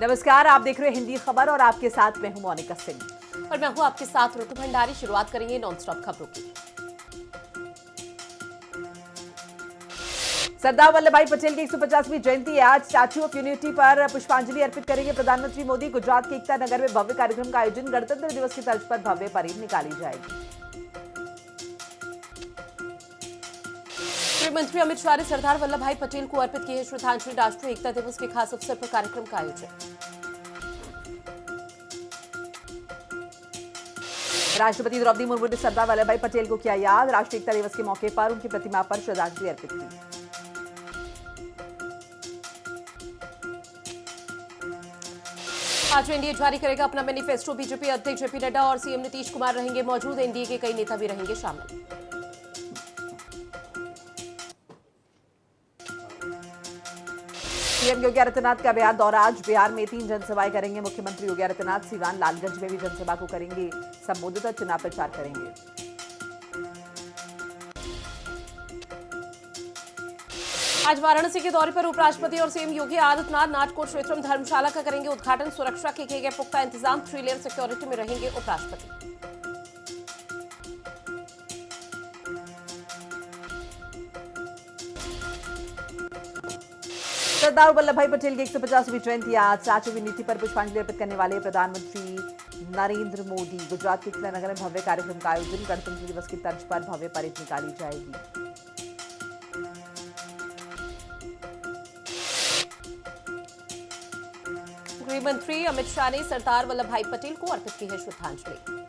नमस्कार, आप देख रहे हैं हिंदी खबर और आपके साथ मैं हूं मोनिका सिंह और मैं हूं आपके साथ ऋतु भंडारी। शुरुआत करेंगे नॉनस्टॉप खबरों की। सरदार वल्लभ भाई पटेल की 150वीं जयंती है। आज स्टैच्यू ऑफ यूनिटी पर पुष्पांजलि अर्पित करेंगे प्रधानमंत्री मोदी। गुजरात के एकता नगर में भव्य कार्यक्रम का आयोजन। गणतंत्र दिवस की तर्ज पर भव्य परेड निकाली जाएगी। गृह मंत्री अमित शाह ने सरदार वल्लभ भाई पटेल को अर्पित की है श्रद्धांजलि। राष्ट्रीय एकता दिवस के खास अवसर पर कार्यक्रम का आयोजन। राष्ट्रपति द्रौपदी मुर्मू ने सरदार वल्लभ भाई पटेल को किया याद। राष्ट्रीय एकता दिवस के मौके पर उनकी प्रतिमा पर श्रद्धांजलि अर्पित की। आज एनडीए जारी करेगा अपना मैनिफेस्टो। बीजेपी अध्यक्ष जेपी नड्डा और सीएम नीतीश कुमार रहेंगे मौजूद। एनडीए के कई नेता भी रहेंगे शामिल। सीएम योगी आदित्यनाथ का बिहार दौरा। आज बिहार में 3 जनसभाएं करेंगे मुख्यमंत्री योगी आदित्यनाथ। सिवान, लालगंज में भी जनसभा को करेंगे संबोधित और चुनाव प्रचार करेंगे। आज वाराणसी के दौरे पर उपराष्ट्रपति और सीएम योगी आदित्यनाथ नाटकोट क्षेत्र में धर्मशाला का करेंगे उद्घाटन। सुरक्षा के किए गए पुख्ता इंतजाम। 3 लेयर सिक्योरिटी में रहेंगे उपराष्ट्रपति। सरदार वल्लभ भाई पटेल की 150वीं जयंती। आज स्टैच्यू ऑफ यूनिटी पर पुष्पांजलि अर्पित करने वाले प्रधानमंत्री नरेंद्र मोदी। गुजरात के एकता नगर में भव्य कार्यक्रम का आयोजन। गणतंत्र दिवस की तर्ज पर भव्य परेड निकाली जाएगी। गृह मंत्री अमित शाह ने सरदार वल्लभ भाई पटेल को अर्पित की है श्रद्धांजलि।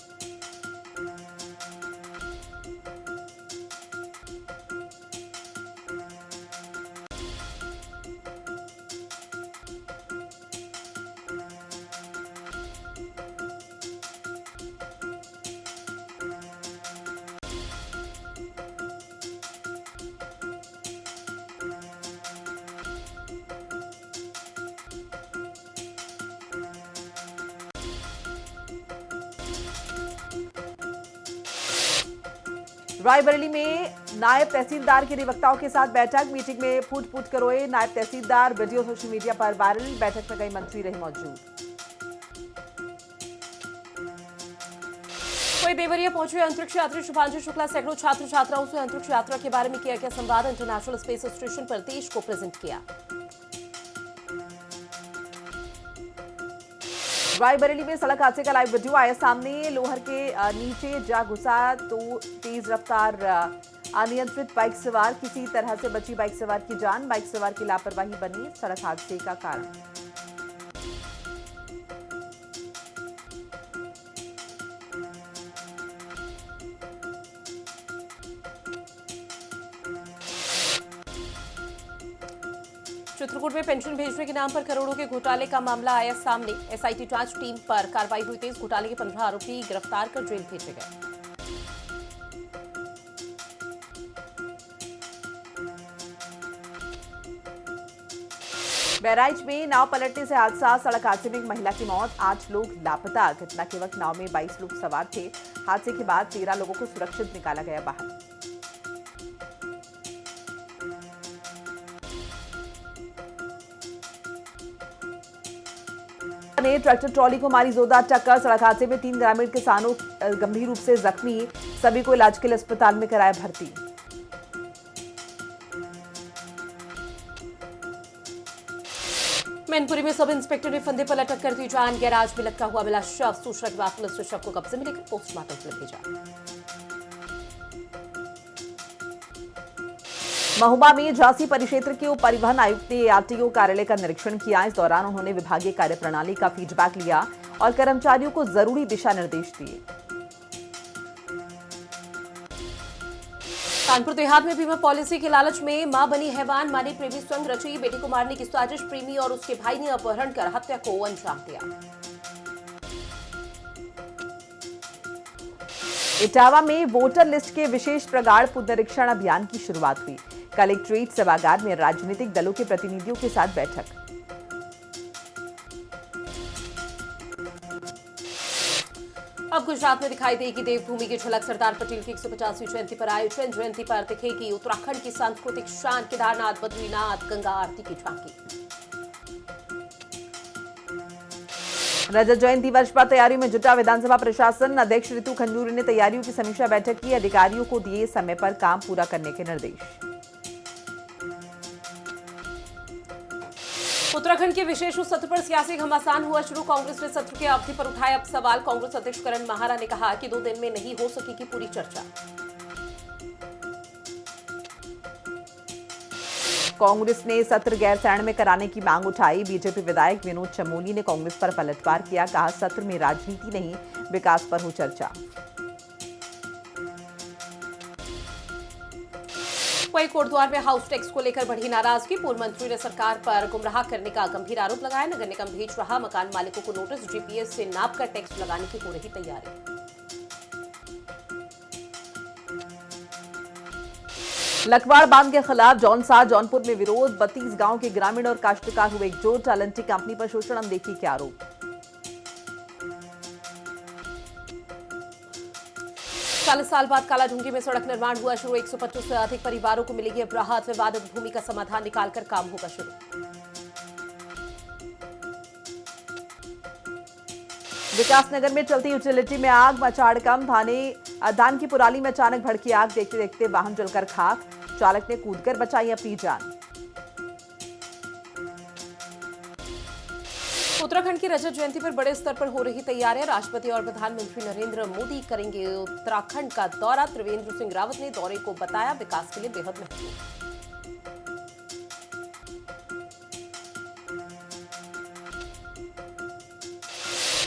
रायबरेली में नायब तहसीलदार के अधिवक्ताओं के साथ बैठक। मीटिंग में फूट फूट कर रोए नायब तहसीलदार। वीडियो सोशल मीडिया पर वायरल। बैठक में कई मंत्री रहे मौजूद। कोई देवरिया पहुंचे अंतरिक्ष यात्री शुभांशु शुक्ला। सैकड़ों छात्र छात्राओं से अंतरिक्ष यात्रा के बारे में किया गया संवाद। इंटरनेशनल स्पेस स्टेशन पर देश को प्रेजेंट किया। रायबरेली में सड़क हादसे का लाइव वीडियो आया सामने। लोहर के नीचे जा घुसा तो तेज रफ्तार अनियंत्रित बाइक सवार। किसी तरह से बची बाइक सवार की जान। बाइक सवार की लापरवाही बनी सड़क हादसे का कारण। चित्रकूट में पेंशन भेजने के नाम पर करोड़ों के घोटाले का मामला आया सामने। एसआईटी जांच टीम पर कार्रवाई हुई तेज। घोटाले के 15 आरोपी गिरफ्तार कर जेल भेजे गए। बहराइच में नाव पलटने से हादसा। सड़क हादसे में एक महिला की मौत। 8 लोग लापता। घटना के वक्त नाव में 22 लोग सवार थे। हादसे के बाद 13 लोगों को सुरक्षित निकाला गया बाहर। ने ट्रैक्टर ट्रॉली को मारी जोरदार टक्कर। सड़क हादसे में 3 ग्रामीण किसानों गंभीर रूप से जख्मी। सभी को इलाज के लिए अस्पताल में कराया भर्ती। मैनपुरी में सब इंस्पेक्टर ने फंदे पर लटक कर दी जान। गैराज में लटका हुआ मिला शव। सूचना के बाद पुलिस ने शव को कब्जे में लेकर पोस्टमार्टम के लिए भेजा। महुआ में झांसी परिक्षेत्र के उप परिवहन आयुक्त ने आरटीओ कार्यालय का निरीक्षण किया। इस दौरान उन्होंने विभागीय कार्यप्रणाली का फीडबैक लिया और कर्मचारियों को जरूरी दिशा निर्देश दिए। कानपुर देहात में बीमा पॉलिसी के लालच में मां बनी हैवान। मां ने प्रेमी स्वयं रची। बेटी को मारने की साजिश। प्रेमी और उसके भाई ने अपहरण कर हत्या को अंजाम दिया। इटावा में वोटर लिस्ट के विशेष प्रगाढ़ पुनरीक्षण अभियान की शुरुआत हुई। कलेक्ट्रेट सभागार में राजनीतिक दलों के प्रतिनिधियों के साथ बैठक। अब गुजरात में दिखाई देगी देवभूमि की झलक। सरदार पटेल की 150वीं जयंती पर आयोजन। जयंती पर दिखेगी उत्तराखंड की सांस्कृतिक शान। केदारनाथ, बद्रीनाथ, गंगा आरती की झांकी। रजत जयंती वर्ष पर तैयारियों में जुटा विधानसभा प्रशासन। अध्यक्ष ऋतु खंजूरी ने तैयारियों की समीक्षा बैठक की। अधिकारियों को दिए समय पर काम पूरा करने के निर्देश। उत्तराखंड के विशेष सत्र पर सियासी घमासान हुआ शुरू। कांग्रेस ने सत्र के अवधि पर उठाए अब सवाल। कांग्रेस अध्यक्ष करण माहारा ने कहा कि 2 दिन में नहीं हो सकेगी पूरी चर्चा। कांग्रेस ने सत्र गैरसैंण में कराने की मांग उठाई। बीजेपी विधायक विनोद चमोली ने कांग्रेस पर पलटवार किया। कहा सत्र में राजनीति नहीं, विकास पर हो चर्चा। वहीं कोटद्वार में हाउस टैक्स को लेकर बढ़ी नाराजगी। पूर्व मंत्री ने सरकार पर गुमराह करने का गंभीर आरोप लगाया। नगर निगम भेज रहा मकान मालिकों को नोटिस। जीपीएस से नाप कर टैक्स लगाने की हो रही तैयारी। लखवाड़ बांध के खिलाफ जौनपुर में विरोध। 32 गांव के ग्रामीण और काश्तकार हुए एकजुट। एल&टी कंपनी पर शोषण अनदेखी के आरोप। 40 साल बाद कालाढूंगी में सड़क निर्माण हुआ शुरू। 125 से अधिक परिवारों को मिलेगी अब राहत। विवादित भूमि का समाधान निकालकर काम होगा शुरू। विकासनगर में चलती यूटिलिटी में आग। मचाड़कम धान की पुराली में अचानक भड़की आग। देखते देखते वाहन जलकर खाक। चालक ने कूदकर बचाई अपनी जान। उत्तराखंड की रजत जयंती पर बड़े स्तर पर हो रही तैयारियां। राष्ट्रपति और प्रधानमंत्री नरेंद्र मोदी करेंगे उत्तराखंड का दौरा। त्रिवेंद्र सिंह रावत ने दौरे को बताया विकास के लिए बेहद महत्वपूर्ण।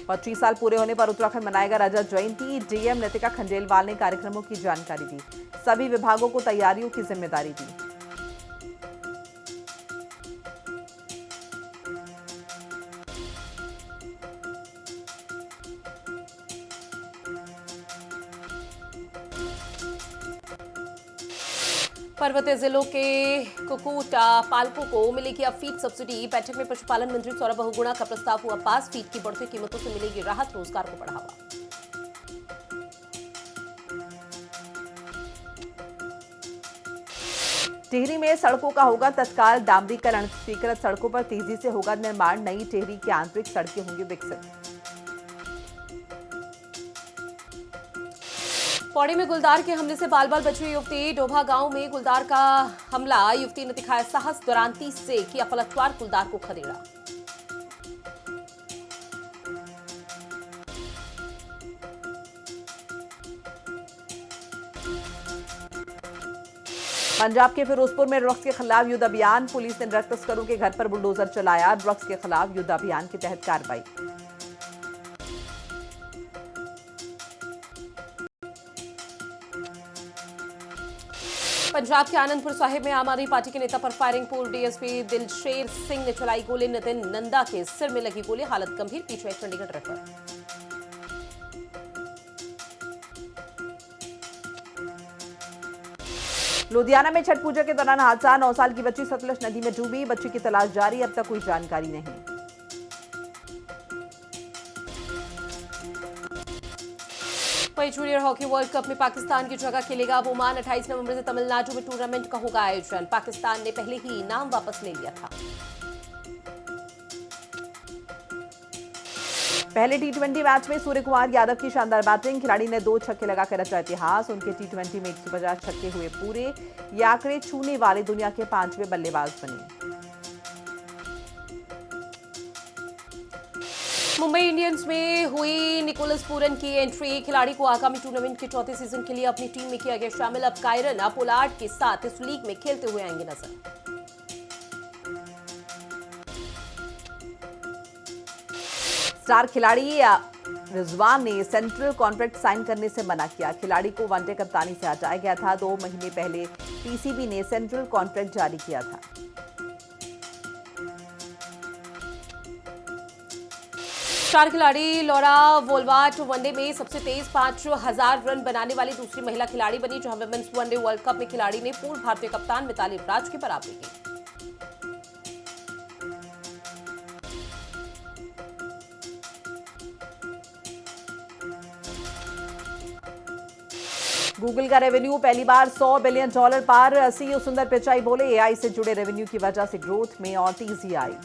25 साल पूरे होने पर उत्तराखंड मनाएगा रजत जयंती। डीएम नितिका खंडेलवाल ने कार्यक्रमों की जानकारी दी। सभी विभागों को तैयारियों की जिम्मेदारी दी। पर्वतीय जिलों के कुक्कुट पालकों को मिलेगी अब फीड सब्सिडी। बैठक में पशुपालन मंत्री सौरभ बहुगुणा का प्रस्ताव हुआ पास। फीड की बढ़ती कीमतों से मिलेगी राहत, रोजगार को बढ़ावा। टिहरी में सड़कों का होगा तत्काल डामरीकरण। स्वीकृत सड़कों पर तेजी से होगा निर्माण। नई टिहरी की आंतरिक सड़कें होंगी विकसित। पौड़ी में गुलदार के हमले से बाल बाल बची युवती। डोभा गांव में गुलदार का हमला। युवती ने दिखाया साहस। दौरान 30 से किया पलटवार। गुलदार को खदेड़ा। पंजाब के फिरोजपुर में ड्रग्स के खिलाफ युद्ध अभियान। पुलिस ने ड्रग्स तस्करों के घर पर बुलडोजर चलाया। ड्रग्स के खिलाफ युद्ध अभियान के तहत कार्रवाई। पंजाब के आनंदपुर साहिब में आम आदमी पार्टी के नेता पर फायरिंग। पूर्व डीएसपी दिलशेर सिंह ने चलाई गोली। नितिन नंदा के सिर में लगी गोली। हालत गंभीर। पीछे चंडीगढ़ रेफर। लुधियाना में छठ पूजा के दौरान हादसा। 9 साल की बच्ची सतलज नदी में डूबी। बच्ची की तलाश जारी। अब तक कोई जानकारी नहीं। वहीं जूनियर हॉकी वर्ल्ड कप में पाकिस्तान की जगह खेलेगा अब ओमान। 28 नवंबर से तमिलनाडु में टूर्नामेंट का होगा आयोजन। पाकिस्तान ने पहले ही नाम वापस ले लिया था। पहले टी20 मैच में सूर्य कुमार यादव की शानदार बैटिंग। खिलाड़ी ने 2 छक्के लगाकर रचा इतिहास। उनके टी20 में 150 छक्के हुए पूरे। ये आंकड़े छूने वाले दुनिया के 5वें बल्लेबाज बने। मुंबई इंडियंस में हुई निकोलस पूरन की एंट्री। खिलाड़ी को आगामी टूर्नामेंट के चौथे सीजन के लिए अपनी टीम में किया गया शामिल। अब कायरन पोलार्ड के साथ इस लीग में खेलते हुए आएंगे नजर। स्टार खिलाड़ी रिजवान ने सेंट्रल कॉन्ट्रैक्ट साइन करने से मना किया। खिलाड़ी को वनडे कप्तानी से हटाया गया था। 2 महीने पहले पीसीबी ने सेंट्रल कॉन्ट्रैक्ट जारी किया था। स्टार खिलाड़ी लॉरा वोल्वाट वनडे में सबसे तेज 5000 रन बनाने वाली दूसरी महिला खिलाड़ी बनी, जहां वुमेन्स वनडे वर्ल्ड कप में खिलाड़ी ने पूर्व भारतीय कप्तान मिताली राज की बराबरी की। गूगल का रेवेन्यू पहली बार $100 बिलियन पार। सीईओ सुंदर पिचाई बोले एआई से जुड़े रेवेन्यू की वजह से ग्रोथ में और तेजी आई।